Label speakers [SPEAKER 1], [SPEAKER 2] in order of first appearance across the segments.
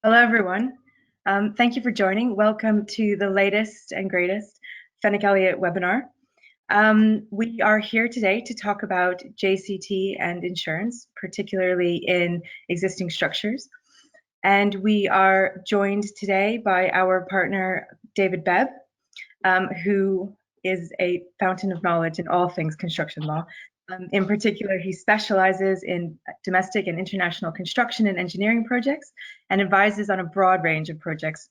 [SPEAKER 1] Hello, everyone. Thank you for joining. Welcome to the latest and greatest Fenwick Elliott webinar. We are here today to talk about JCT and insurance, particularly in existing structures. And we are joined today by our partner, David Bebb, who is a fountain of knowledge in all things construction law. In particular, he specializes in domestic and international construction and engineering projects and advises on a broad range of projects,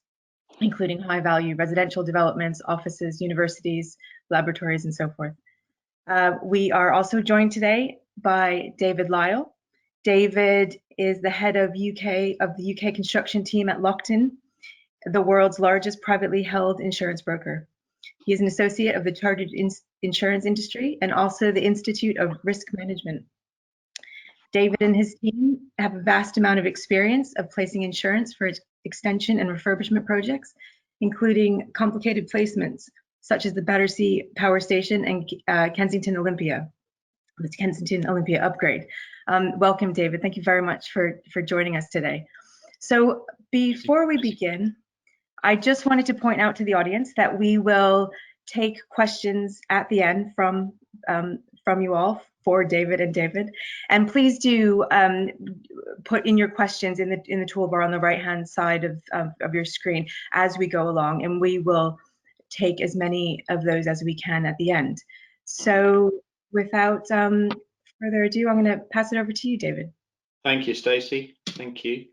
[SPEAKER 1] including high-value residential developments, offices, universities, laboratories, and so forth. We are also joined today by David Lyle. David is the head of the UK construction team at Lockton, the world's largest privately held insurance broker. He is an associate of the Chartered Insurance Industry and also the Institute of Risk Management. David and his team have a vast amount of experience of placing insurance for extension and refurbishment projects, including complicated placements such as the Battersea Power Station and Kensington Olympia, the Kensington Olympia upgrade. Welcome, David. Thank you very much for joining us today. So before we begin, I just wanted to point out to the audience that we will take questions at the end from you all for David and David, and please do put in your questions in the toolbar on the right-hand side of your screen as we go along, and we will take as many of those as we can at the end. So without further ado, I'm going to pass it over to you, David.
[SPEAKER 2] Thank you, Stacey. Thank you.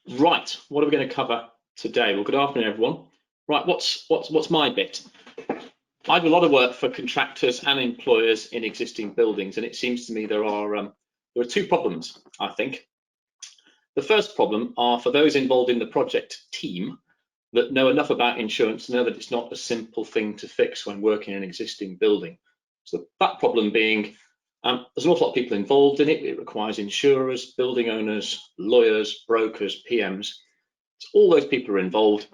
[SPEAKER 2] Right, what are we going to cover today? Well, good afternoon, everyone. Right, what's my bit? I do a lot of work for contractors and employers in existing buildings, and it seems to me there are two problems, I think. The first problem are for those involved in the project team that know enough about insurance to know that it's not a simple thing to fix when working in an existing building. So that problem being, there's an awful lot of people involved in it. It requires insurers, building owners, lawyers, brokers, PMs. So all those people are involved.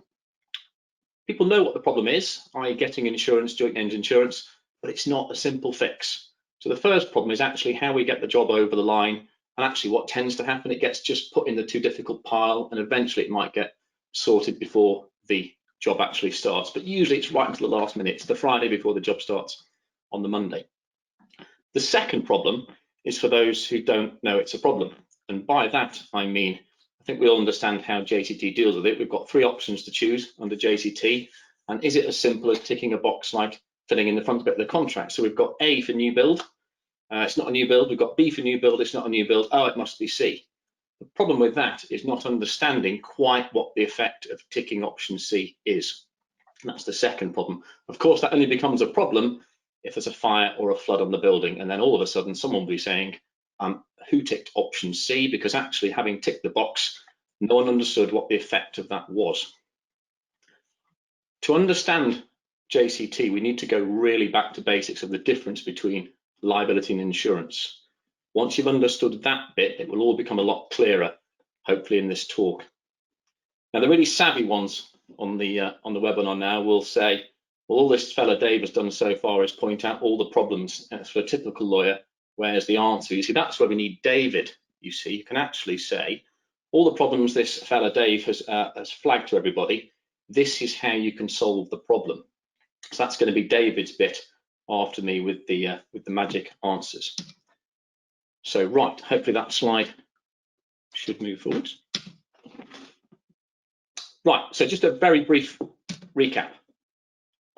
[SPEAKER 2] People know what the problem is, i.e. getting insurance, joint end insurance, but it's not a simple fix. So the first problem is actually how we get the job over the line, and actually what tends to happen, it gets just put in the too difficult pile, and eventually it might get sorted before the job actually starts. But usually it's right until the last minute. It's the Friday before the job starts on the Monday. The second problem is for those who don't know it's a problem. And by that, I mean, I think we all understand how JCT deals with it. We've got three options to choose under JCT. And is it as simple as ticking a box like filling in the front bit of the contract? So we've got A for new build. It's not a new build. We've got B for new build. It's not a new build. Oh, it must be C. The problem with that is not understanding quite what the effect of ticking option C is. And that's the second problem. Of course, that only becomes a problem if there's a fire or a flood on the building, and then all of a sudden someone will be saying, who ticked option C? Because actually, having ticked the box, no one understood what the effect of that was. To understand JCT, we need to go really back to basics of the difference between liability and insurance. Once you've understood that bit, it will all become a lot clearer, hopefully in this talk. Now, the really savvy ones on the webinar now will say, well, all this fella Dave has done so far is point out all the problems. And for a typical lawyer, where's the answer? You see, that's where we need David. You see, you can actually say all the problems this fella Dave has flagged to everybody. This is how you can solve the problem. So that's going to be David's bit after me with the magic answers. So right, hopefully that slide should move forward. Right, so just a very brief recap.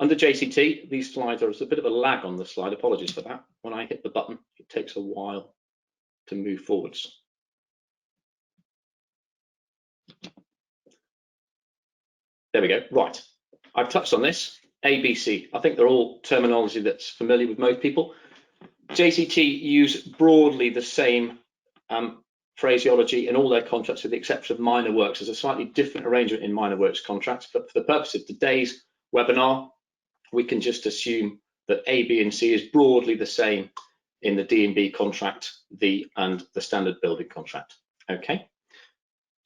[SPEAKER 2] Under JCT, these slides are a bit of a lag on the slide. Apologies for that. When I hit the button, it takes a while to move forwards. There we go. Right. I've touched on this. ABC. I think they're all terminology that's familiar with most people. JCT use broadly the same phraseology in all their contracts with the exception of minor works. There's a slightly different arrangement in minor works contracts, but for the purpose of today's webinar, we can just assume that A, B, and C is broadly the same in the D&B contract, and the standard building contract. Okay.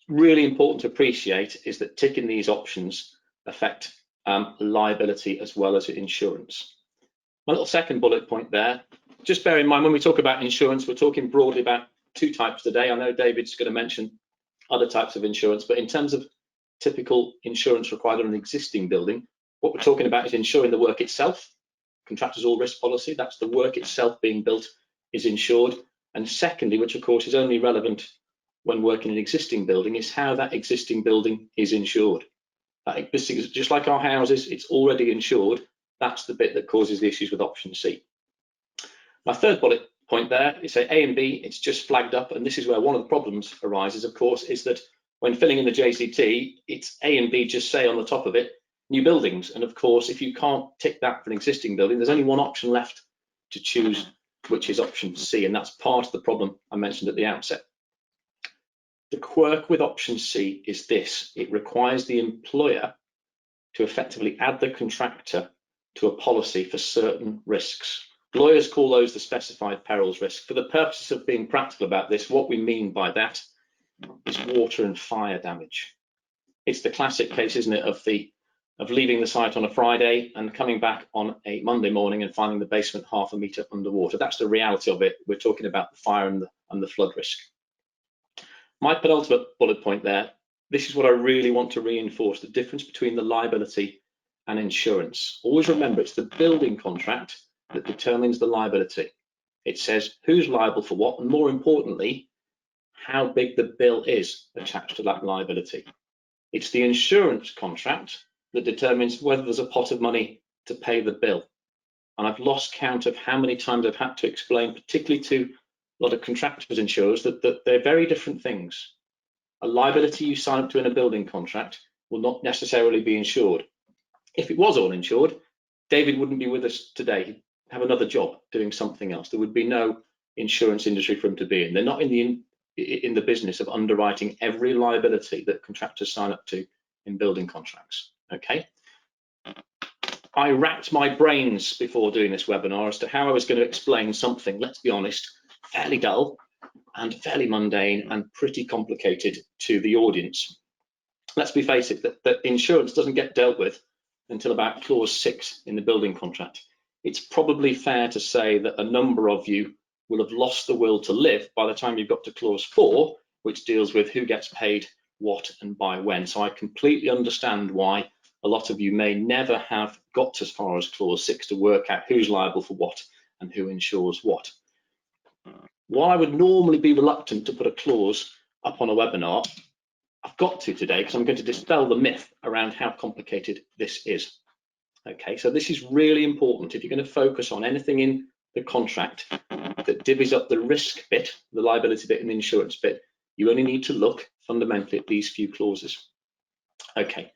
[SPEAKER 2] Really important to appreciate is that ticking these options affect liability as well as insurance. My little second bullet point there, just bear in mind when we talk about insurance, we're talking broadly about two types today. I know David's going to mention other types of insurance, but in terms of typical insurance required on an existing building, what we're talking about is insuring the work itself. Contractors all risk policy, that's the work itself being built is insured. And secondly, which of course is only relevant when working in an existing building, is how that existing building is insured. That existing, just like our houses, it's already insured. That's the bit that causes the issues with option C. My third bullet point there is say A and B, it's just flagged up, and this is where one of the problems arises, of course, is that when filling in the JCT, it's A and B just say on the top of it, new buildings. And of course, if you can't tick that for an existing building, there's only one option left to choose, which is option C, and that's part of the problem I mentioned at the outset. The quirk with option C is this: it requires the employer to effectively add the contractor to a policy for certain risks. Lawyers call those the specified perils risk. For the purposes of being practical about this, what we mean by that is water and fire damage. It's the classic case, isn't it, of leaving the site on a Friday and coming back on a Monday morning and finding the basement half a metre underwater. That's the reality of it. We're talking about the fire and the flood risk. My penultimate bullet point there, this is what I really want to reinforce, the difference between the liability and insurance. Always remember, it's the building contract that determines the liability. It says who's liable for what, and more importantly, how big the bill is attached to that liability. It's the insurance contract that determines whether there's a pot of money to pay the bill. And I've lost count of how many times I've had to explain, particularly to a lot of contractors insurers, that they're very different things. A liability you sign up to in a building contract will not necessarily be insured. If it was all insured, David wouldn't be with us today. He'd have another job doing something else. There would be no insurance industry for him to be in. They're not in the business of underwriting every liability that contractors sign up to in building contracts. Okay. I racked my brains before doing this webinar as to how I was going to explain something, let's be honest, fairly dull and fairly mundane and pretty complicated to the audience. Let's be face it, that insurance doesn't get dealt with until about clause 6 in the building contract. It's probably fair to say that a number of you will have lost the will to live by the time you've got to clause 4, which deals with who gets paid what and by when. So I completely understand why a lot of you may never have got as far as clause 6 to work out who's liable for what and who insures what. While I would normally be reluctant to put a clause up on a webinar, I've got to today because I'm going to dispel the myth around how complicated this is. Okay, so this is really important. If you're going to focus on anything in the contract that divvies up the risk bit, the liability bit and the insurance bit, you only need to look fundamentally at these few clauses. Okay,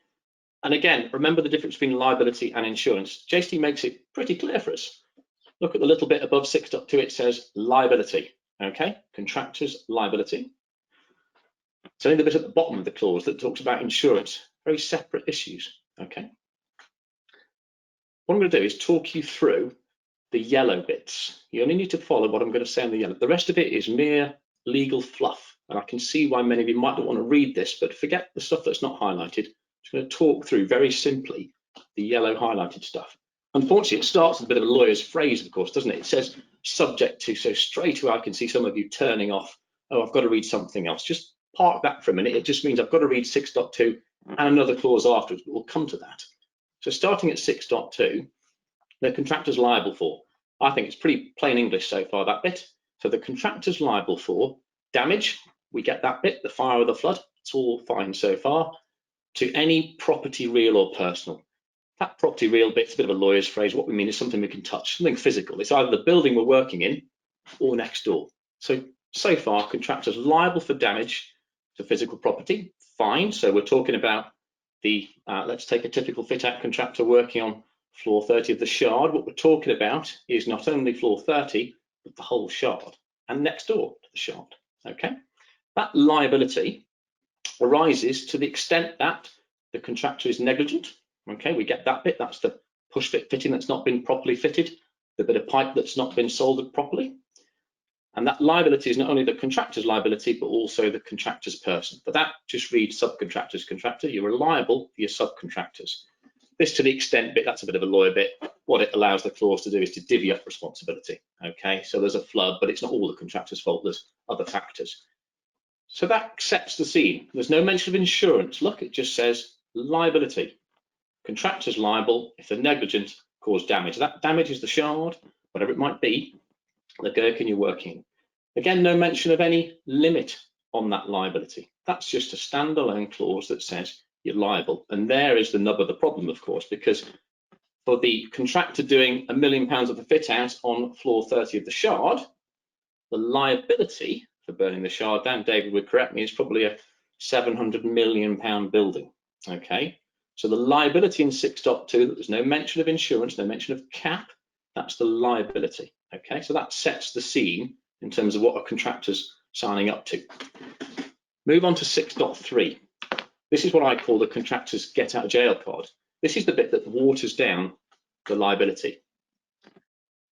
[SPEAKER 2] and again, remember the difference between liability and insurance. JCT makes it pretty clear for us. Look at the little bit above 6.2, it says liability. Okay, contractor's liability. It's only the bit at the bottom of the clause that talks about insurance, very separate issues. Okay. What I'm going to do is talk you through the yellow bits. You only need to follow what I'm going to say on the yellow. The rest of it is mere legal fluff. And I can see why many of you might not want to read this, but forget the stuff that's not highlighted. I'm just going to talk through very simply the yellow highlighted stuff. Unfortunately, it starts with a bit of a lawyer's phrase, of course, doesn't it? It says subject to, so straight away I can see some of you turning off. Oh, I've got to read something else. Just park that for a minute. It just means I've got to read 6.2 and another clause afterwards, but we'll come to that. So starting at 6.2, the contractor's liable for. I think it's pretty plain English so far, that bit. So the contractor's liable for damage, we get that bit, the fire or the flood, it's all fine so far, to any property, real or personal. That property real bit's a bit of a lawyer's phrase. What we mean is something we can touch, something physical. It's either the building we're working in or next door. So far, contractors liable for damage to physical property, fine. So we're talking about the, let's take a typical fit-out contractor working on floor 30 of the Shard. What we're talking about is not only floor 30, but the whole Shard and next door to the Shard, okay? That liability arises to the extent that the contractor is negligent. Okay, we get that bit. That's the push fit fitting that's not been properly fitted, the bit of pipe that's not been soldered properly. And that liability is not only the contractor's liability, but also the contractor's person. For that, just read subcontractor's contractor. You're liable for your subcontractors. This to the extent bit, that's a bit of a lawyer bit. What it allows the clause to do is to divvy up responsibility. Okay, so there's a flood, but it's not all the contractor's fault. There's other factors. So that sets the scene. There's no mention of insurance. Look, it just says liability. Contractor's liable if the negligent caused damage. That damage is the shard, whatever it might be, the gherkin you're working in. Again, no mention of any limit on that liability. That's just a standalone clause that says you're liable. And there is the nub of the problem, of course, because for the contractor doing £1 million of the fit out on floor 30 of the shard, the liability for burning the shard down, David would correct me, is probably a £700 million building. Okay, so the liability in 6.2, there's no mention of insurance, no mention of cap, that's the liability. Okay, so that sets the scene in terms of what a contractor's signing up to. Move on to 6.3. This is what I call the contractor's get out of jail card. This is the bit that waters down the liability.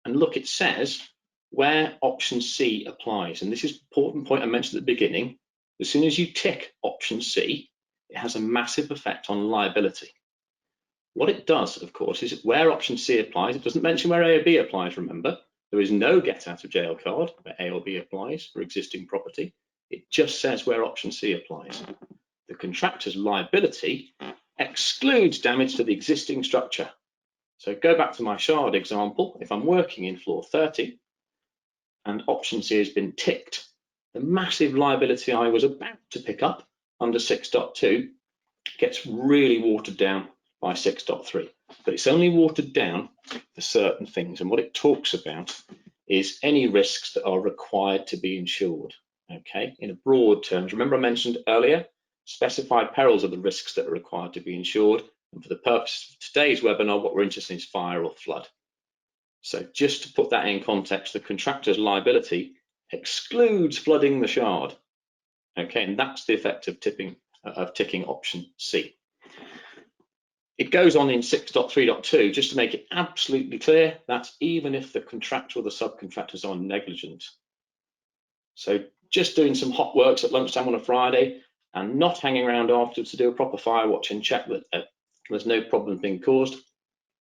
[SPEAKER 2] And look, it says where option C applies. And this is an important point I mentioned at the beginning. As soon as you tick option C, it has a massive effect on liability. What it does, of course, is where option C applies, it doesn't mention where A or B applies, remember. There is no get out of jail card where A or B applies for existing property. It just says where option C applies. The contractor's liability excludes damage to the existing structure. So go back to my shard example. If I'm working in floor 30 and option C has been ticked, the massive liability I was about to pick up under 6.2 gets really watered down by 6.3. But it's only watered down for certain things. And what it talks about is any risks that are required to be insured. Okay, in a broad terms, remember I mentioned earlier, specified perils are the risks that are required to be insured. And for the purpose of today's webinar, what we're interested in is fire or flood. So just to put that in context, the contractor's liability excludes flooding the shard. Okay, and that's the effect of ticking option C. It goes on in 6.3.2, just to make it absolutely clear, that's even if the contractor or the subcontractors are negligent. So just doing some hot works at lunchtime on a Friday and not hanging around afterwards to do a proper fire watch and check that there's no problem being caused,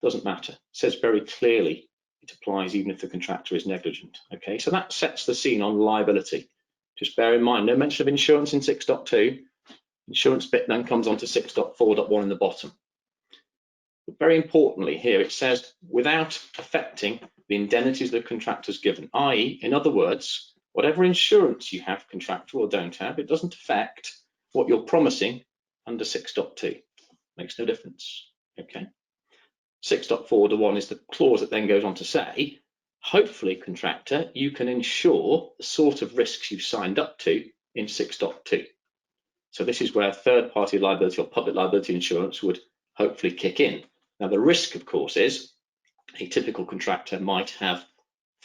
[SPEAKER 2] doesn't matter. It says very clearly it applies even if the contractor is negligent. Okay, so that sets the scene on liability. Just bear in mind, no mention of insurance in 6.2. Insurance bit then comes on to 6.4.1 in the bottom. But very importantly here, it says without affecting the indemnities the contractor's given, i.e., in other words, whatever insurance you have, contractor or don't have, it doesn't affect what you're promising under 6.2. Makes no difference. Okay. 6.4.1 is the clause that then goes on to say, hopefully, contractor, you can insure the sort of risks you've signed up to in 6.2. So this is where third-party liability or public liability insurance would hopefully kick in. Now, the risk, of course, is a typical contractor might have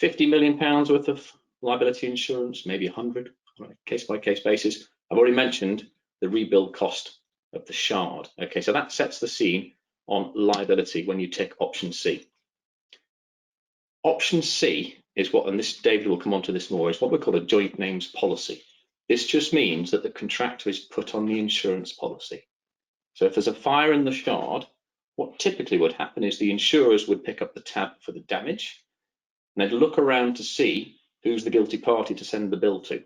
[SPEAKER 2] £50 million worth of liability insurance, maybe 100 on a case-by-case basis. I've already mentioned the rebuild cost of the shard. Okay, so that sets the scene on liability when you tick option C. Option C is what, and this David will come on to this more, is what we call a joint names policy. This just means that the contractor is put on the insurance policy. So if there's a fire in the shard, what typically would happen is the insurers would pick up the tab for the damage, and they'd look around to see who's the guilty party to send the bill to.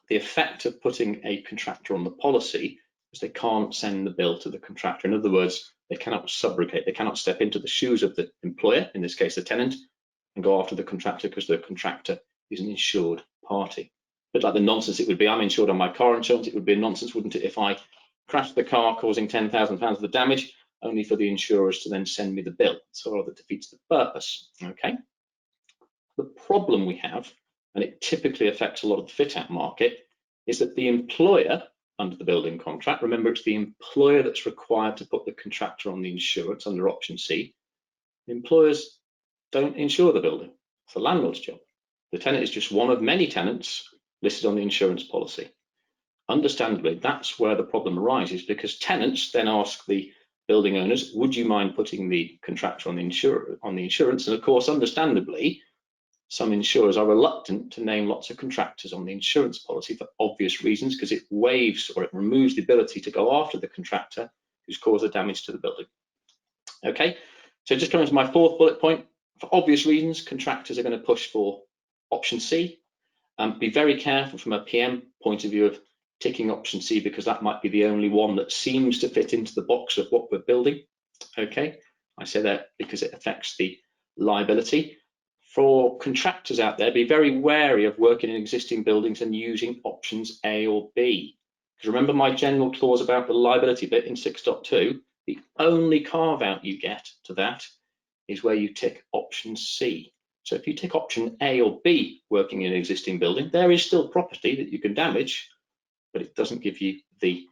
[SPEAKER 2] The effect of putting a contractor on the policy is they can't send the bill to the contractor. In other words, they cannot subrogate, they cannot step into the shoes of the employer, in this case the tenant, and go after the contractor because the contractor is an insured party. But like the nonsense it would be, I'm insured on my car insurance, it would be a nonsense, wouldn't it, if I crashed the car causing £10,000 of the damage, only for the insurers to then send me the bill. So that defeats the purpose. Okay. The problem we have, and it typically affects a lot of the fit-out market, is that the employer under the building contract, remember it's the employer that's required to put the contractor on the insurance under option C, the employers don't insure the building. It's the landlord's job. The tenant is just one of many tenants listed on the insurance policy. Understandably, that's where the problem arises, because tenants then ask the building owners, would you mind putting the contractor on the insurance? And of course, understandably, some insurers are reluctant to name lots of contractors on the insurance policy for obvious reasons, because it waives or it removes the ability to go after the contractor who's caused the damage to the building. Okay, so just coming to my fourth bullet point, for obvious reasons, contractors are going to push for option C. Be very careful from a PM point of view of ticking option C because that might be the only one that seems to fit into the box of what we're building. Okay, I say that because it affects the liability. For contractors out there, be very wary of working in existing buildings and using options A or B. Because remember my general clause about the liability bit in 6.2, the only carve out you get to that is where you tick option C. So if you tick option A or B, working in an existing building, there is still property that you can damage, but it doesn't give you the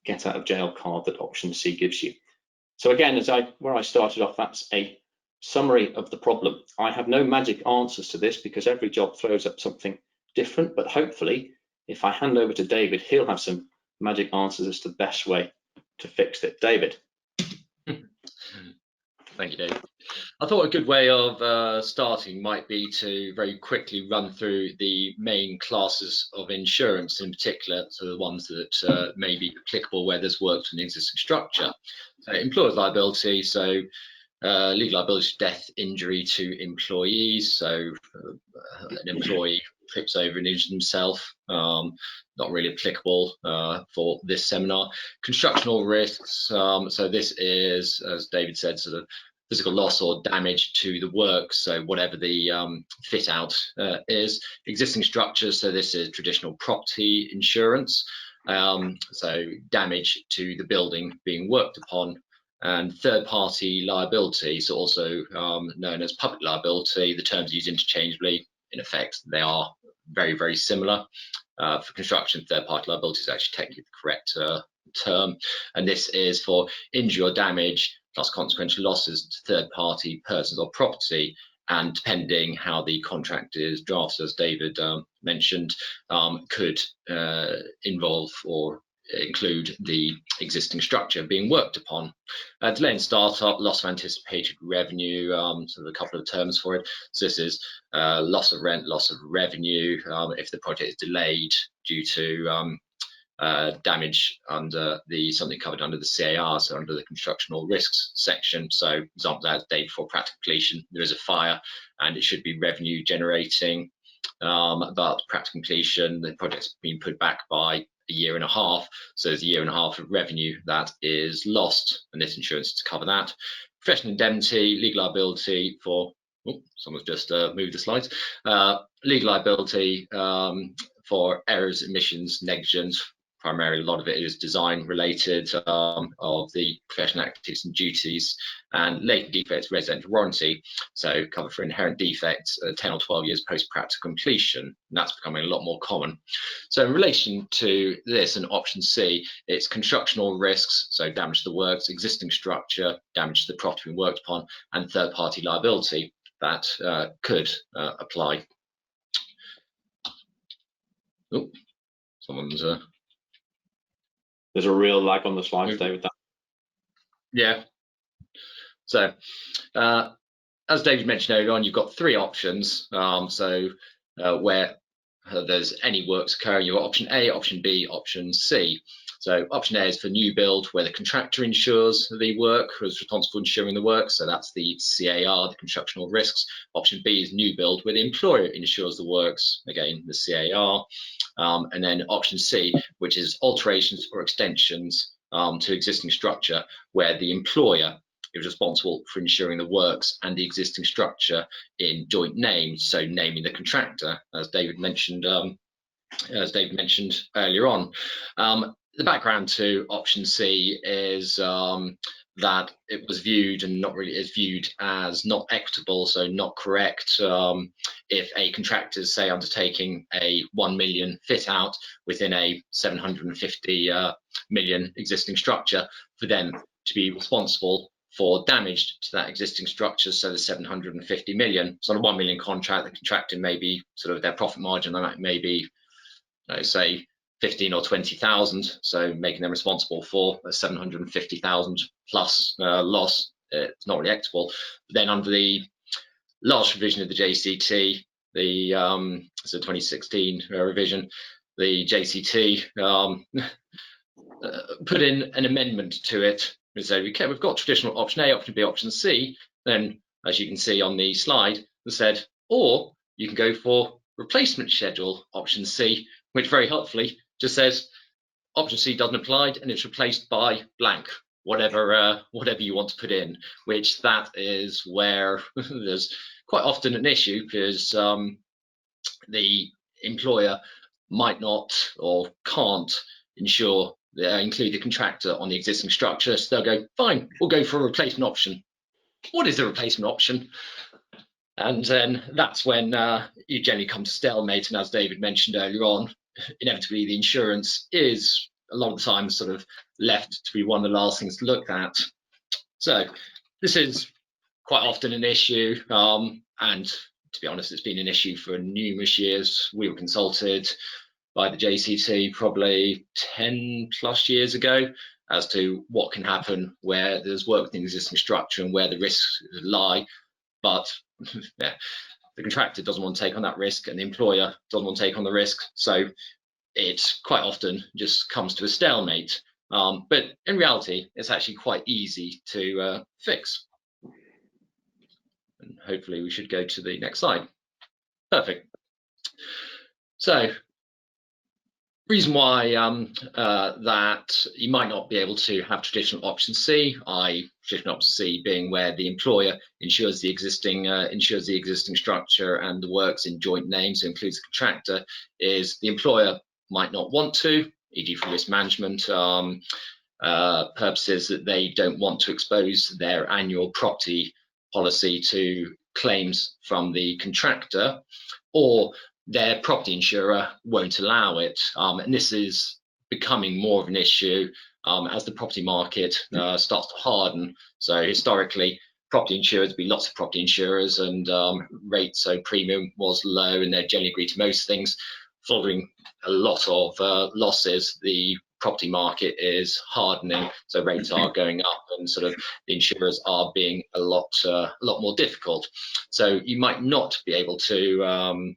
[SPEAKER 2] get out of jail card that option C gives you. So again, where I started off, that's a summary of the problem. I have no magic answers to this because every job throws up something different, but hopefully if I hand over to David, he'll have some magic answers as to the best way to fix it. David.
[SPEAKER 3] Thank you, Dave. I thought a good way of starting might be to very quickly run through the main classes of insurance, in particular, so the ones that may be applicable where there's worked on the existing structure. So employer's liability, so legal liability, death, injury to employees. So an employee trips over and injures himself, not really applicable for this seminar. Constructional risks, so this is, as David said, sort of physical loss or damage to the work, so whatever the fit out is. Existing structures, so this is traditional property insurance, so damage to the building being worked upon. And third-party liability, so also known as public liability, the terms used interchangeably. In effect, they are very, very similar. For construction, third-party liability is actually technically the correct term, and this is for injury or damage plus consequential losses to third-party persons or property, and depending how the contract is drafted, as David mentioned, could involve or include the existing structure being worked upon. Delay in startup, loss of anticipated revenue, sort of a couple of terms for it. So this is loss of rent, loss of revenue, if the project is delayed due to damage under something covered under the CAR, so under the constructional risks section. So example, that day before practical completion, there is a fire and it should be revenue generating, but practical completion, the project's been put back by a year and a half, so there's a year and a half of revenue that is lost, and this insurance is to cover that. Professional indemnity, legal liability for, someone's just moved the slides, legal liability for errors, omissions, negligence. Primarily, a lot of it is design related, of the professional activities and duties, and latent defects, residential warranty, so cover for inherent defects 10 or 12 years post practical completion, and that's becoming a lot more common. So in relation to this and option C, it's constructional risks, so damage to the works, existing structure, damage to the property being worked upon, and third party liability that could apply. Oh, someone's
[SPEAKER 2] There's a real lag on the slides, David.
[SPEAKER 3] Yeah. So, as David mentioned earlier on, you've got three options. Where there's any works occurring, you've got option A, option B, option C. So option A is for new build, where the contractor insures the work, who is responsible for insuring the work. So that's the CAR, the constructional risks. Option B is new build, where the employer insures the works, again, the CAR. And then option C, which is alterations or extensions to existing structure, where the employer is responsible for ensuring the works and the existing structure in joint name, so naming the contractor, as David mentioned earlier on. The background to option C is that it was viewed, and not really is viewed, as not equitable, so not correct, if a contractor is, say, undertaking a 1 million fit out within a 750 million existing structure, for them to be responsible for damage to that existing structure, so the 750 million. So on a 1 million contract, the contractor may be sort of their profit margin, that may be, say, 15 or 20,000, so making them responsible for a 750,000 plus loss. It's not really equitable. But then under the last revision of the JCT, the so 2016 revision, the JCT put in an amendment to it. So we've got traditional option A, option B, option C. Then, as you can see on the slide, it said, or you can go for replacement schedule option C, which very helpfully just says option C doesn't apply, and it's replaced by blank, whatever you want to put in, which that is where there's quite often an issue, because the employer might not or can't include the contractor on the existing structure, so they'll go, fine, we'll go for a replacement option. What is the replacement option? And then that's when you generally come to stalemate, and as David mentioned earlier on, inevitably the insurance is a lot of the time sort of left to be one of the last things to look at. So this is quite often an issue, and to be honest, it's been an issue for numerous years. We were consulted by the JCT probably 10 plus years ago as to what can happen where there's work within the existing structure and where the risks lie. But yeah, the contractor doesn't want to take on that risk, and the employer doesn't want to take on the risk. So it quite often just comes to a stalemate. But in reality, it's actually quite easy to fix. And hopefully we should go to the next slide. Perfect. So reason why that you might not be able to have traditional option C, i.e. traditional option C being where the employer insures the existing structure and the works in joint names, so includes the contractor, is the employer might not want to, e.g. for risk management purposes, that they don't want to expose their annual property policy to claims from the contractor, or their property insurer won't allow it. And this is becoming more of an issue as the property market starts to harden. So historically, property insurers would be lots of property insurers, and rates, so premium was low, and they generally agree to most things. Following a lot of losses, the property market is hardening, so rates are going up, and sort of the insurers are being a lot more difficult. So you might not be able to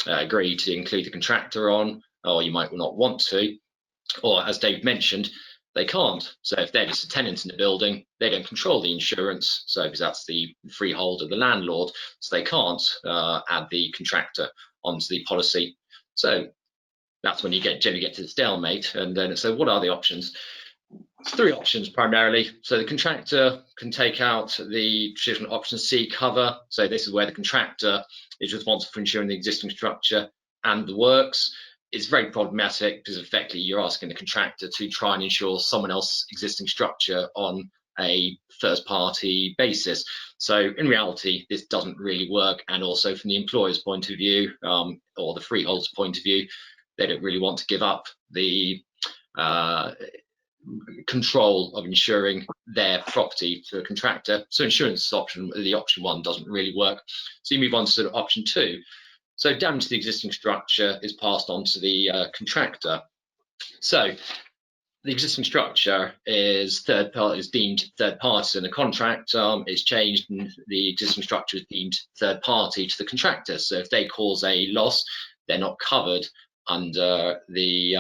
[SPEAKER 3] agree to include the contractor on, or you might not want to, or as Dave mentioned, they can't. So if they're just a tenant in the building, they don't control the insurance, so because that's the freehold of the landlord, so they can't add the contractor onto the policy. So that's when you generally get to the stalemate. And then so what are the options? It's three options primarily. So the contractor can take out the traditional option C cover. So this is where the contractor is responsible for ensuring the existing structure and the works. It's very problematic because effectively you're asking the contractor to try and insure someone else's existing structure on a first party basis. So in reality, this doesn't really work. And also from the employer's point of view, or the freeholder's point of view, they don't really want to give up the control of insuring their property to a contractor. So insurance option, the option one, doesn't really work. So you move on to sort of option two. So damage to the existing structure is passed on to the contractor. So the existing structure is deemed third party in a contract. It's changed, and the existing structure is deemed third party to the contractor. So if they cause a loss, they're not covered under the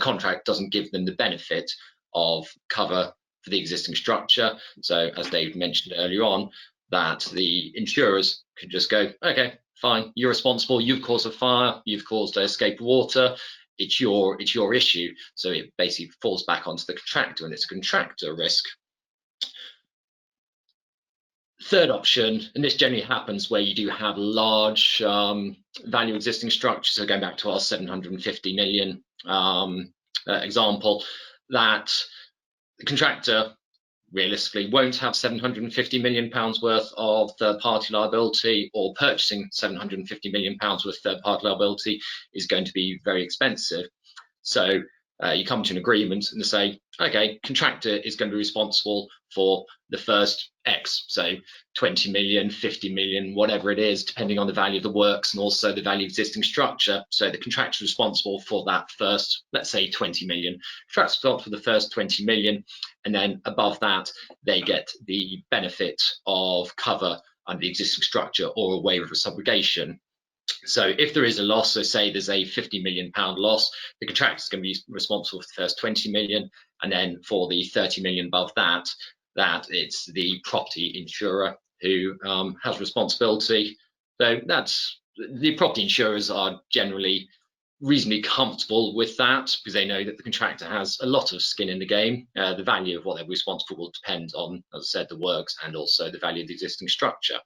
[SPEAKER 3] contract. Doesn't give them the benefit of cover for the existing structure. So as Dave mentioned earlier on, that the insurers can just go, okay, fine, you're responsible, you've caused a fire, you've caused an escape of water, it's your issue. So it basically falls back onto the contractor, and it's a contractor risk. Third option, and this generally happens where you do have large value existing structures, so going back to our 750 million example, that the contractor realistically won't have 750 million pounds worth of third party liability, or purchasing 750 million pounds worth of third party liability is going to be very expensive. So you come to an agreement and say, okay, contractor is going to be responsible for the first X, so 20 million, 50 million, whatever it is, depending on the value of the works and also the value of existing structure. So the contractor is responsible for that first, let's say 20 million. Contractor is responsible for the first 20 million, and then above that, they get the benefit of cover under the existing structure or a waiver of subrogation. So if there is a loss, so say there's a 50 million pound loss, the contractor is going to be responsible for the first 20 million, and then for the 30 million above that, it's the property insurer who has responsibility. So that's, the property insurers are generally reasonably comfortable with that because they know that the contractor has a lot of skin in the game. The value of what they're responsible for will depend on, as I said, the works and also the value of the existing structure.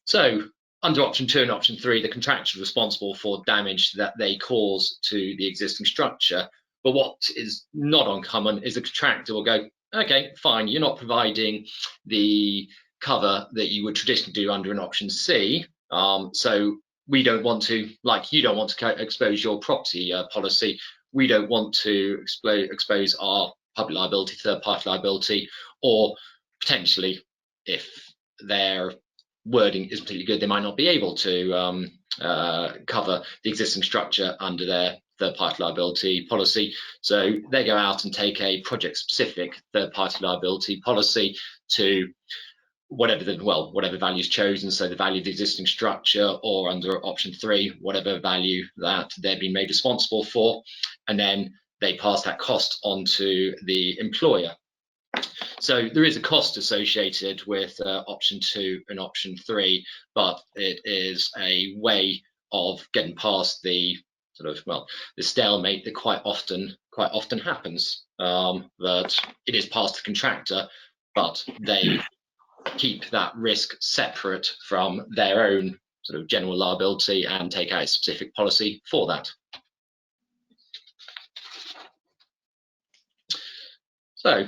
[SPEAKER 3] So under option 2 and option 3, the contractor is responsible for damage that they cause to the existing structure. But what is not uncommon is the contractor will go, okay, fine, you're not providing the cover that you would traditionally do under an option C. So we don't want to, like you don't want to expose your property policy. We don't want to expose our public liability, third-party liability, or potentially, if their wording isn't particularly good, they might not be able to cover the existing structure under their third-party liability policy. So they go out and take a project-specific third-party liability policy to whatever value is chosen, so the value of the existing structure, or under option 3, whatever value that they're being made responsible for, and then they pass that cost on to the employer. So there is a cost associated with option 2 and option 3, but it is a way of getting past the the stalemate that quite often happens. That it is past the contractor, but they keep that risk separate from their own sort of general liability and take out a specific policy for that. So,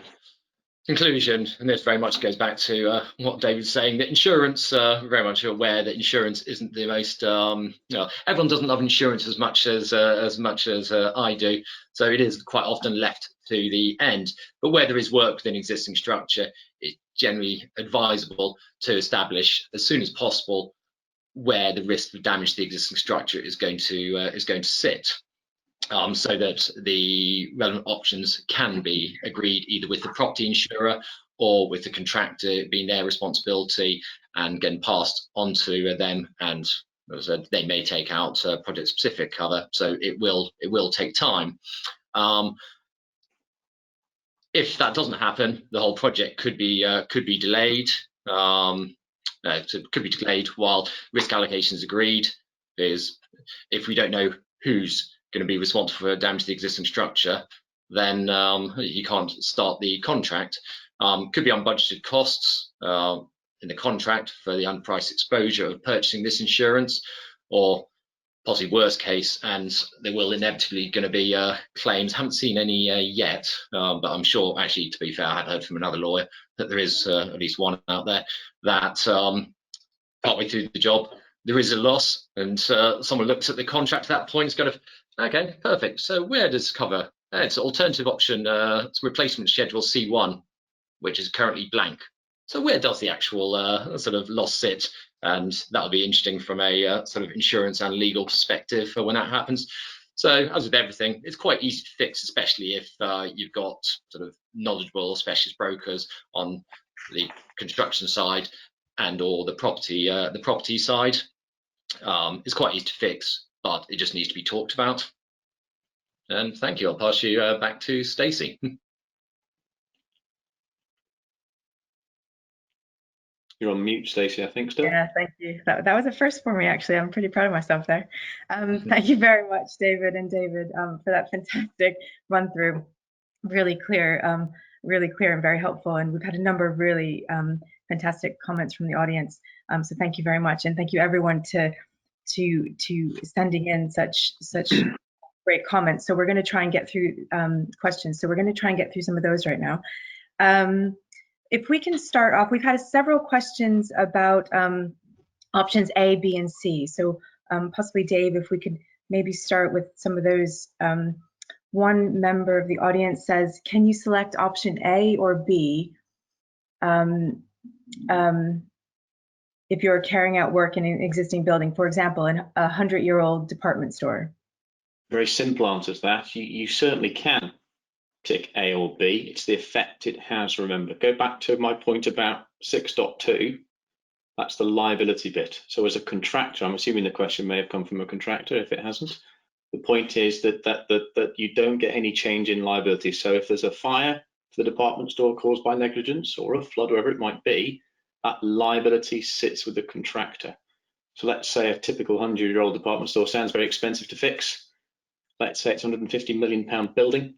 [SPEAKER 3] conclusion, and this very much goes back to what David's saying, that insurance, very much aware that insurance isn't the most, everyone doesn't love insurance as much as I do, so it is quite often left to the end. But where there is work within existing structure, it's generally advisable to establish as soon as possible where the risk of damage to the existing structure is going to sit. So that the relevant options can be agreed either with the property insurer or with the contractor, being their responsibility and getting passed on to them. And as I said, they may take out project specific cover, so it will take time. If that doesn't happen, the whole project could be delayed. Could be delayed while risk allocation is agreed, because if we don't know who's going to be responsible for damage to the existing structure, then you can't start the contract. Could be unbudgeted costs in the contract for the unpriced exposure of purchasing this insurance, or possibly worst case, and there will inevitably going to be claims. Haven't seen any yet, but I'm sure, actually, to be fair, I had heard from another lawyer that there is at least one out there that partway through the job there is a loss, and someone looks at the contract at that point, it's kind of, okay, perfect. So where does cover? It's alternative option, it's replacement schedule C1, which is currently blank. So where does the actual sort of loss sit? And that'll be interesting from a sort of insurance and legal perspective for when that happens. So as with everything, it's quite easy to fix, especially if you've got sort of knowledgeable specialist brokers on the construction side and or the property side. It's quite easy to fix, but it just needs to be talked about. And thank you. I'll pass you back to Stacey.
[SPEAKER 2] You're on mute, Stacey, I think, still.
[SPEAKER 1] Yeah, thank you. That was a first for me, actually. I'm pretty proud of myself there. Thank you very much, David and David, for that fantastic run through. Really clear and very helpful. And we've had a number of really fantastic comments from the audience. So thank you very much, and thank you everyone to sending in such great comments. So we're going to try and get through questions. So we're going to try and get through some of those right now. If we can start off, we've had several questions about options A, B, and C. So possibly, Dave, if we could maybe start with some of those. One member of the audience says, can you select option A or B if you're carrying out work in an existing building, for example, in a 100-year-old department store?
[SPEAKER 2] Very simple answer to that. You certainly can tick A or B. It's the effect it has. Remember, go back to my point about 6.2. That's the liability bit. So as a contractor, I'm assuming the question may have come from a contractor. If it hasn't, the point is that you don't get any change in liability. So if there's a fire to the department store caused by negligence, or a flood, wherever it might be, that liability sits with the contractor. So let's say a typical 100-year-old department store sounds very expensive to fix. Let's say it's a £150 million building.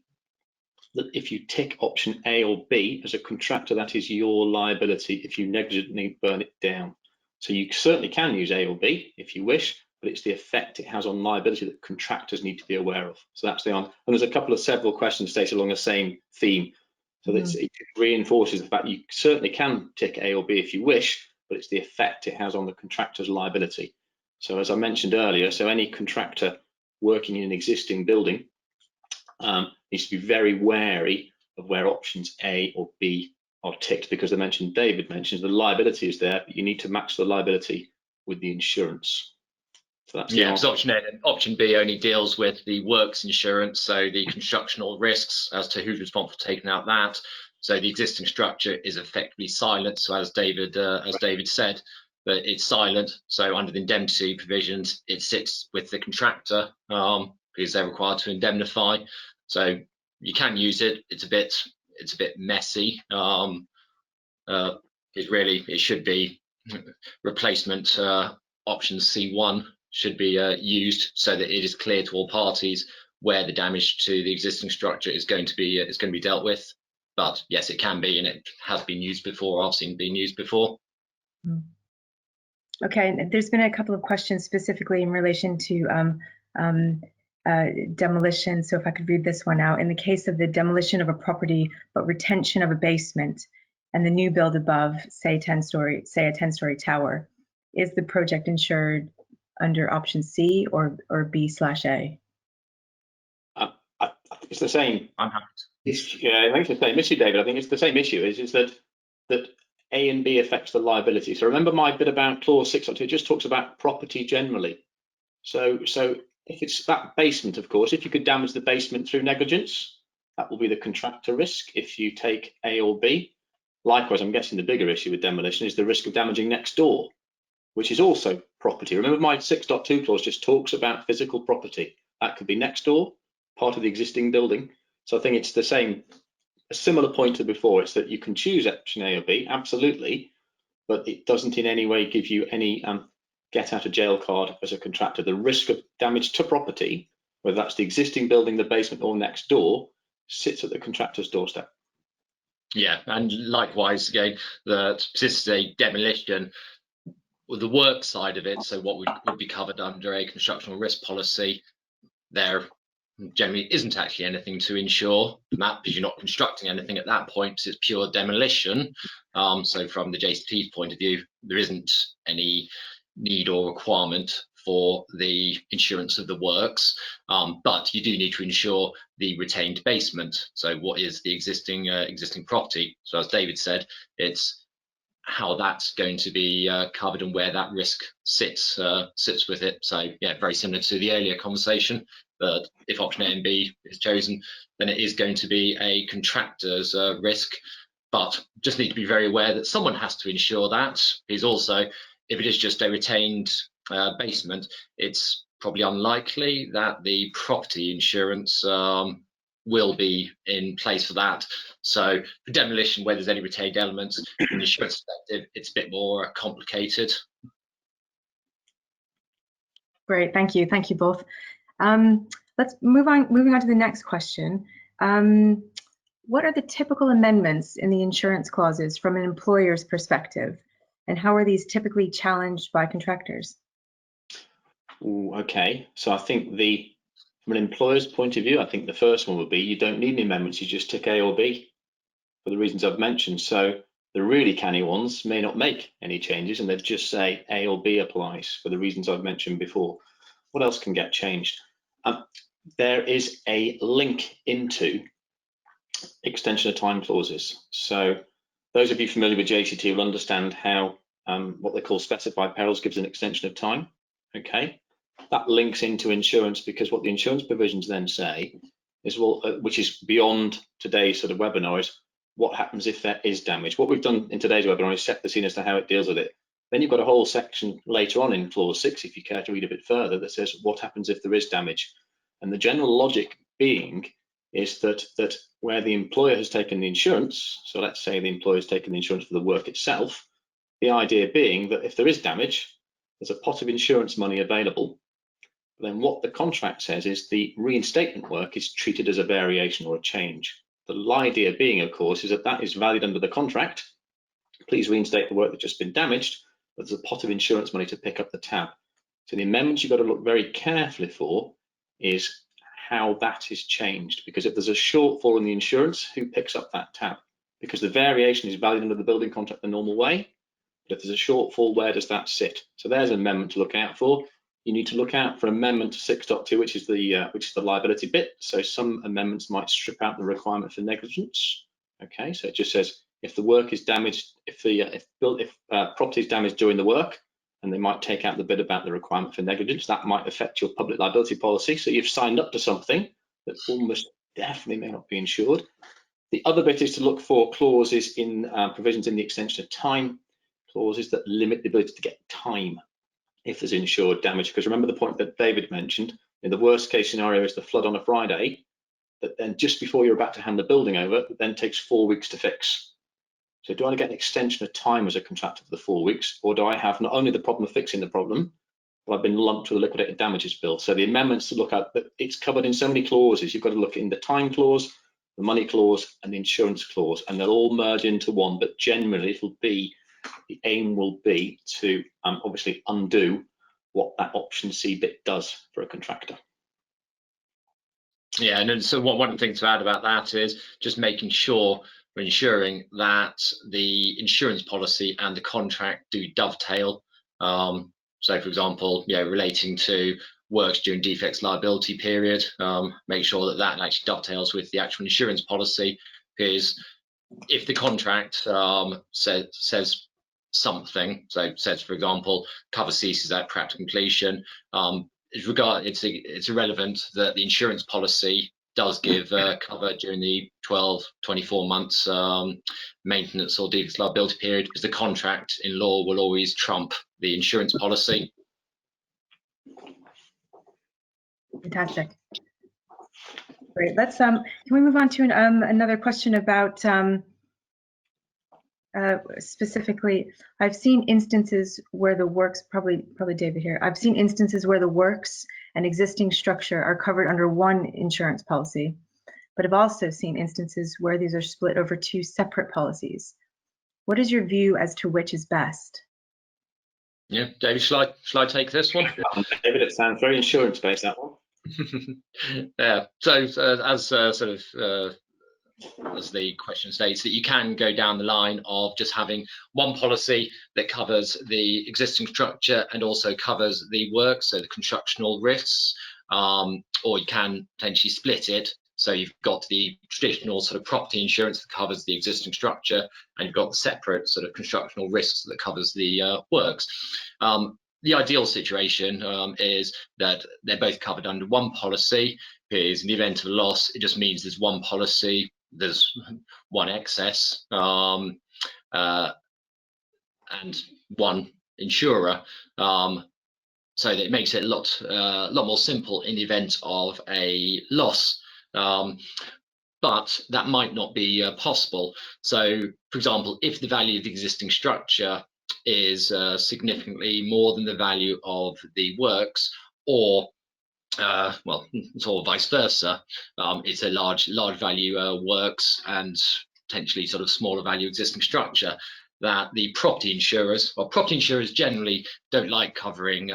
[SPEAKER 2] That if you tick option A or B as a contractor, that is your liability if you negligently burn it down. So you certainly can use A or B if you wish, but it's the effect it has on liability that contractors need to be aware of. So that's the answer. And there's a couple of several questions stated along the same theme. So it reinforces the fact you certainly can tick A or B if you wish, but it's the effect it has on the contractor's liability. So as I mentioned earlier, so any contractor working in an existing building needs to be very wary of where options A or B are ticked, because David mentions the liability is there, but you need to match the liability with the insurance. So that's
[SPEAKER 3] because option B only deals with the works insurance, so the constructional risks as to who's responsible for taking out that. So the existing structure is effectively silent. So as David said, that it's silent. So under the indemnity provisions, it sits with the contractor because they're required to indemnify. So you can use it. It's a bit messy. It should be replacement option C1 should be used so that it is clear to all parties where the damage to the existing structure is going to be dealt with. But yes, it can be, and it has been used before. I've seen it being used before.
[SPEAKER 1] Okay, there's been a couple of questions specifically in relation to demolition. So if I could read this one out. In the case of the demolition of a property but retention of a basement and the new build above, say a 10-story tower, is the project insured under option C or B/A?
[SPEAKER 2] I think it's the same.
[SPEAKER 3] I'm happy.
[SPEAKER 2] I think it's the same issue, David. I think it's the same issue. Is that A and B affects the liability. So remember my bit about clause 6.2. It just talks about property generally. So if it's that basement, of course, if you could damage the basement through negligence, that will be the contractor risk if you take A or B. Likewise, I'm guessing the bigger issue with demolition is the risk of damaging next door, which is also property. Remember my 6.2 clause just talks about physical property. That could be next door, part of the existing building. So I think it's a similar point to before. It's that you can choose option A or B, absolutely, but it doesn't in any way give you any get out of jail card as a contractor. The risk of damage to property, whether that's the existing building, the basement, or next door, sits at the contractor's doorstep.
[SPEAKER 3] Yeah, and likewise, again, this is a demolition. With the work side of it, so what would be covered under a constructional risk policy, there generally isn't actually anything to insure that, because you're not constructing anything at that point. It's pure demolition. So from the JCT's point of view, there isn't any need or requirement for the insurance of the works, but you do need to insure the retained basement. So what is the existing property? So as David said, it's how that's going to be covered and where that risk sits with it. So yeah, very similar to the earlier conversation, that if option A and B is chosen, then it is going to be a contractor's risk, but just need to be very aware that someone has to insure that. Because also, if it is just a retained basement, it's probably unlikely that the property insurance will be in place for that. So for demolition, where there's any retained elements, from the insurance perspective, it's a bit more complicated.
[SPEAKER 1] Great, thank you both. Let's moving on to the next question. What are the typical amendments in the insurance clauses from an employer's perspective, and how are these typically challenged by contractors?
[SPEAKER 2] Ooh, okay, so I think from an employer's point of view, I think the first one would be you don't need any amendments, you just tick A or B for the reasons I've mentioned. So the really canny ones may not make any changes and they'd just say A or B applies for the reasons I've mentioned before. What else can get changed? There is a link into extension of time clauses. So those of you familiar with JCT will understand how what they call specified perils gives an extension of time. Okay, that links into insurance, because what the insurance provisions then say is, well, which is beyond today's sort of webinar, is what happens if there is damage. What we've done in today's webinar is set the scene as to how it deals with it. Then you've got a whole section later on in clause 6, if you care to read a bit further, that says what happens if there is damage. And the general logic being is that where the employer has taken the insurance, so let's say the employer has taken the insurance for the work itself, the idea being that if there is damage, there's a pot of insurance money available. But then what the contract says is the reinstatement work is treated as a variation or a change. The idea being, of course, is that that is valued under the contract. Please reinstate the work that's just been damaged, but there's a pot of insurance money to pick up the tab. So the amendments you've got to look very carefully for is how that is changed, because if there's a shortfall in the insurance, who picks up that tab? Because the variation is valued under the building contract the normal way, but if there's a shortfall, where does that sit? So there's an amendment to look out for. You need to look out for amendment to 6.2, which is the liability bit. So some amendments might strip out the requirement for negligence. Okay, so it just says if the work is damaged, if property is damaged during the work, and they might take out the bit about the requirement for negligence, that might affect your public liability policy. So you've signed up to something that almost definitely may not be insured. The other bit is to look for clauses in provisions in the extension of time, clauses that limit the ability to get time if there's insured damage. Because remember the point that David mentioned, in the worst case scenario is the flood on a Friday, that then just before you're about to hand the building over, it then takes 4 weeks to fix. So do I get an extension of time as a contractor for the 4 weeks, or do I have not only the problem of fixing the problem, but I've been lumped with a liquidated damages bill? So the amendments to look at, that it's covered in so many clauses. You've got to look in the time clause, the money clause, and the insurance clause, and they'll all merge into one. But generally, the aim will be to obviously undo what that option C bit does for a contractor.
[SPEAKER 3] Yeah, and then, so one thing to add about that is just making sure we're ensuring that the insurance policy and the contract do dovetail. So, for example, relating to works during defects liability period, make sure that that actually dovetails with the actual insurance policy. Because if the contract says something, so says, for example, cover ceases at practical completion, it's irrelevant that the insurance policy does give cover during the 12-24 months maintenance or defects liability period, because the contract in law will always trump the insurance policy.
[SPEAKER 1] Fantastic. Great. Let's can we move on to another question about specifically, I've seen instances where the works, probably David here, I've seen instances where the works and existing structure are covered under one insurance policy, but I've also seen instances where these are split over 2 separate policies. What is your view as to which is best?
[SPEAKER 3] Yeah, David, shall I take this one?
[SPEAKER 2] David, it sounds very insurance based, that one.
[SPEAKER 3] Yeah, so as the question states, that you can go down the line of just having one policy that covers the existing structure and also covers the work, so the constructional risks, or you can potentially split it. So you've got the traditional sort of property insurance that covers the existing structure, and you've got the separate sort of constructional risks that covers the works. The ideal situation is that they're both covered under one policy, because in the event of a loss, it just means there's one policy, there's one excess, and one insurer. So that it makes it a lot more simple in the event of a loss. But that might not be possible. So, for example, if the value of the existing structure is significantly more than the value of the works, or well, it's all vice versa, it's a large value works and potentially sort of smaller value existing structure, that the property insurers generally don't like covering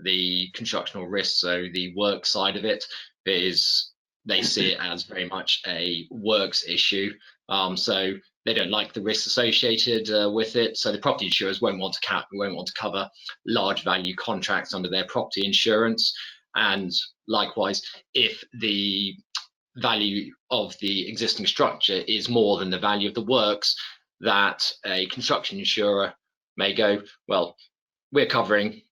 [SPEAKER 3] the constructional risks, so the work side of it, is they see it as very much a works issue. So they don't like the risks associated with it. So the property insurers won't want to cover large value contracts under their property insurance. And likewise, if the value of the existing structure is more than the value of the works, that a construction insurer may go, well, we're covering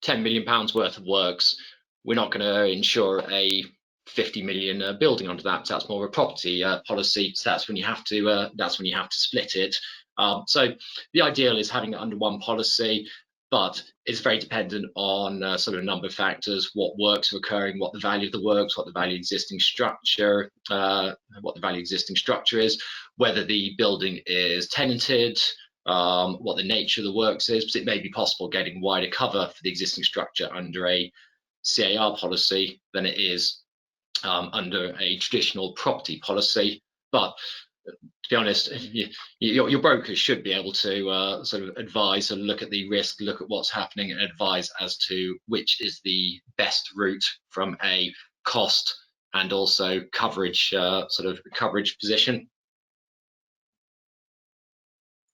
[SPEAKER 3] £10 million worth of works. We're not going to insure a 50 million building onto that. So that's more of a property policy. So that's when you have to split it. So the ideal is having it under one policy, but it's very dependent on sort of a number of factors: what works are occurring, what the value of the works, what the value of existing structure, is, whether the building is tenanted, what the nature of the works is, because it may be possible getting wider cover for the existing structure under a CAR policy than it is under a traditional property policy. But to be honest, your broker should be able to sort of advise and look at the risk, look at what's happening, and advise as to which is the best route from a cost and also coverage sort of coverage position.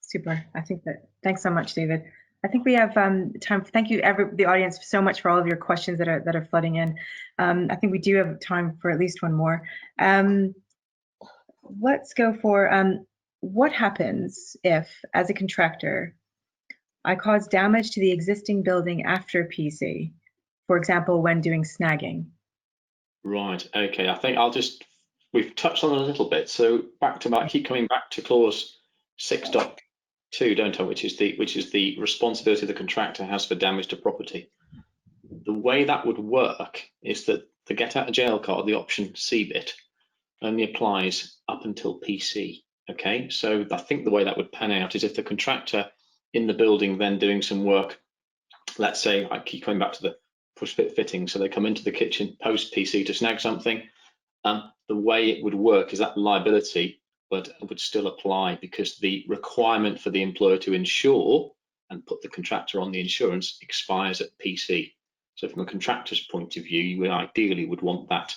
[SPEAKER 1] Super. I think that. Thanks so much, David. I think we have time. Thank you, the audience, so much for all of your questions that are flooding in. I think we do have time for at least one more. Let's go for what happens if, as a contractor, I cause damage to the existing building after PC, for example, when doing snagging?
[SPEAKER 2] Right. Okay. I think we've touched on it a little bit. So I keep coming back to clause 6.2, don't I? Which is the responsibility the contractor has for damage to property. The way that would work is that the get out of jail card, the option C bit, only applies up until PC. Okay, so I think the way that would pan out is if the contractor in the building then doing some work, let's say I keep coming back to the push fit fitting, so they come into the kitchen post PC to snag something, the way it would work is that liability would still apply, because the requirement for the employer to insure and put the contractor on the insurance expires at PC. So from a contractor's point of view, you ideally would want that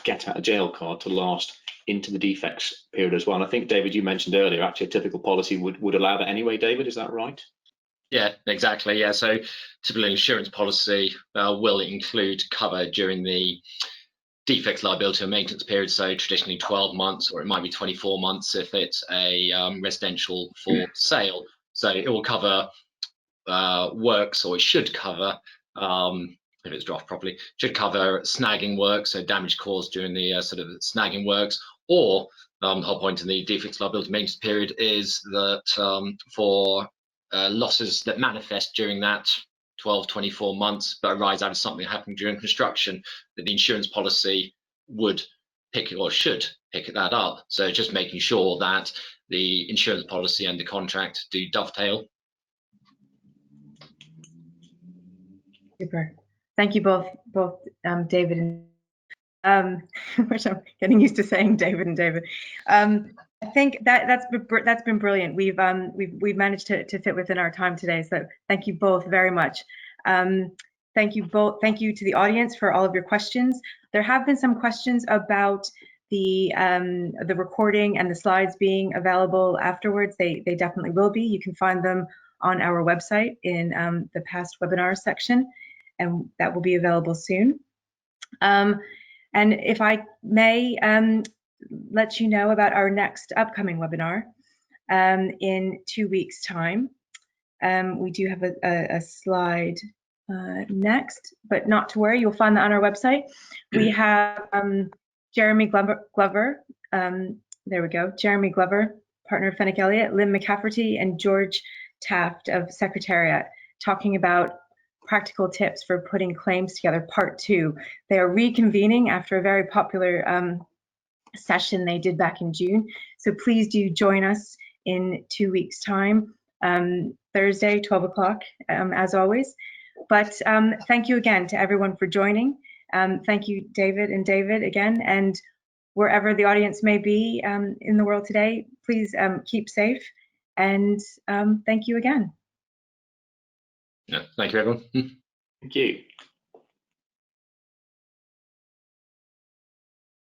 [SPEAKER 2] get out of jail card to last into the defects period as well. And I think, David, you mentioned earlier, actually a typical policy would allow that anyway. David, is that right?
[SPEAKER 3] Yeah, exactly. Yeah, so typical insurance policy will include cover during the defects liability and maintenance period, so traditionally 12 months, or it might be 24 months if it's a residential for sale. So it will cover works, or it should cover, if it's drafted properly, should cover snagging work, so damage caused during the sort of snagging works, or the whole point in the defects liability maintenance period is that for losses that manifest during that 12-24 months but arise out of something happening during construction, that the insurance policy would pick or should pick that up. So just making sure that the insurance policy and the contract do dovetail.
[SPEAKER 1] Super. Thank you both, David and which I'm getting used to saying David and David. I think that's been brilliant. We've managed to fit within our time today. So thank you both very much. Thank you both. Thank you to the audience for all of your questions. There have been some questions about the recording and the slides being available afterwards. They definitely will be. You can find them on our website in the past webinars section, and that will be available soon. And if I may let you know about our next upcoming webinar in 2 weeks' time. We do have a slide next, but not to worry, you'll find that on our website. We have Jeremy Glover, there we go, Jeremy Glover, partner of Fenwick Elliott, Lynn McCafferty, and George Taft of Secretariat, talking about practical tips for putting claims together, part 2. They are reconvening after a very popular session they did back in June. So please do join us in 2 weeks' time, Thursday, 12 o'clock, as always. But thank you again to everyone for joining. Thank you, David and David, again. And wherever the audience may be in the world today, please keep safe. And thank you again.
[SPEAKER 3] Yeah, thank you, everyone.
[SPEAKER 2] Thank you.